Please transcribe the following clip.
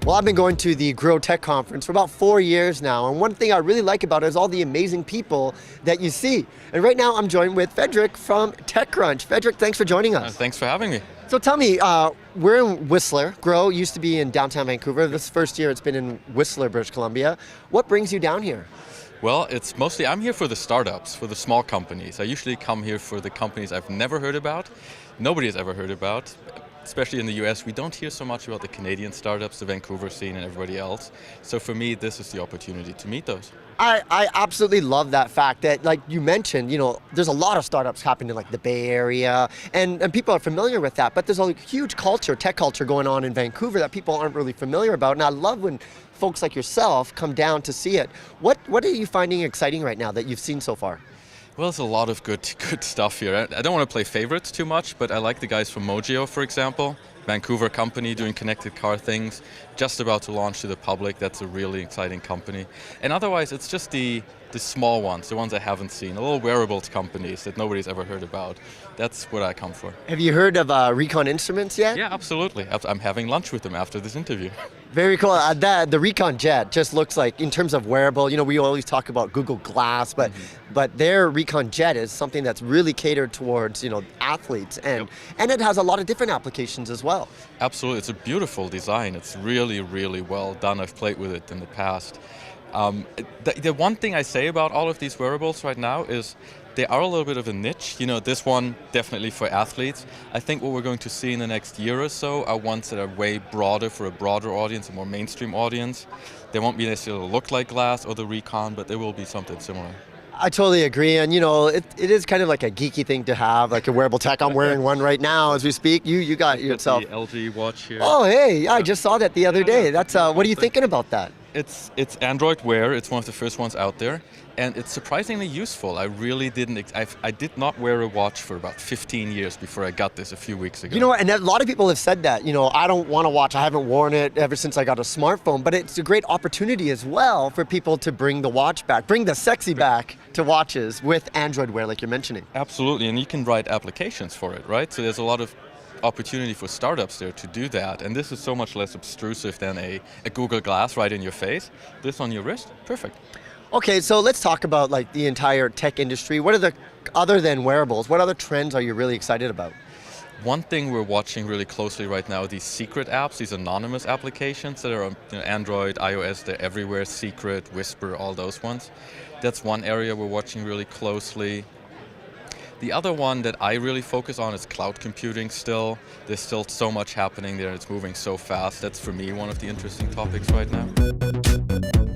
Well, I've been going to the Grow Tech Conference for about 4 years now, and one thing I really like about it is all the amazing people that you see. And right now I'm joined with Frederic from TechCrunch. Frederic, thanks for joining us. Thanks for having me. So tell me, we're in Whistler. Grow used to be in downtown Vancouver. This first year it's been in Whistler, British Columbia. What brings you down here? Well, it's mostly, I'm here for the startups, for the small companies. I usually come here for the companies I've never heard about, nobody has ever heard about. Especially in the US, we don't hear so much about the Canadian startups, the Vancouver scene and everybody else. So for me, this is the opportunity to meet those. I absolutely love that fact that, like you mentioned, there's a lot of startups happening in like the Bay Area, and people are familiar with that, but there's a huge culture, tech culture going on in Vancouver that people aren't really familiar about, and I love when folks like yourself come down to see it. What are you finding exciting right now that you've seen so far? Well, there's a lot of good stuff here. I don't want to play favorites too much, but I like the guys from Mojio, for example. Vancouver company doing connected car things, just about to launch to the public. That's a really exciting company. And otherwise, it's just the small ones, the ones I haven't seen, the little wearables companies that nobody's ever heard about. That's what I come for. Have you heard of Recon Instruments yet? Yeah, absolutely. I'm having lunch with them after this interview. Very cool. The Recon Jet just looks like, in terms of wearable, we always talk about Google Glass, but their Recon Jet is something that's really catered towards, athletes, and it has a lot of different applications as well. Absolutely. It's a beautiful design. It's really, really well done. I've played with it in the past. The one thing I say about all of these wearables right now is they are a little bit of a niche. This one definitely for athletes. I think what we're going to see in the next year or so are ones that are way broader for a broader audience, a more mainstream audience. They won't be necessarily look like Glass or the Recon, but they will be something similar. I totally agree, and it is kind of like a geeky thing to have, like a wearable tech. I'm wearing one right now as we speak. You got yourself. The LG watch here. Oh, hey, I just saw that the other day. That's what are you thinking about that? It's Android Wear. It's one of the first ones out there, and it's surprisingly useful. I really didn't. I did not wear a watch for about 15 years before I got this a few weeks ago. And a lot of people have said that. I don't want a watch. I haven't worn it ever since I got a smartphone. But it's a great opportunity as well for people to bring the watch back, bring the sexy back to watches with Android Wear, like you're mentioning. Absolutely, and you can write applications for it, right? So there's a lot of opportunity for startups there to do that, and this is so much less obtrusive than a Google Glass right in your face. This on your wrist, perfect. Okay, so let's talk about like the entire tech industry. What are other than wearables, what other trends are you really excited about? One thing we're watching really closely right now are these secret apps, these anonymous applications that are on Android, iOS, they're everywhere, Secret, Whisper, all those ones. That's one area we're watching really closely. The other one that I really focus on is cloud computing still. There's still so much happening there, it's moving so fast. That's for me one of the interesting topics right now.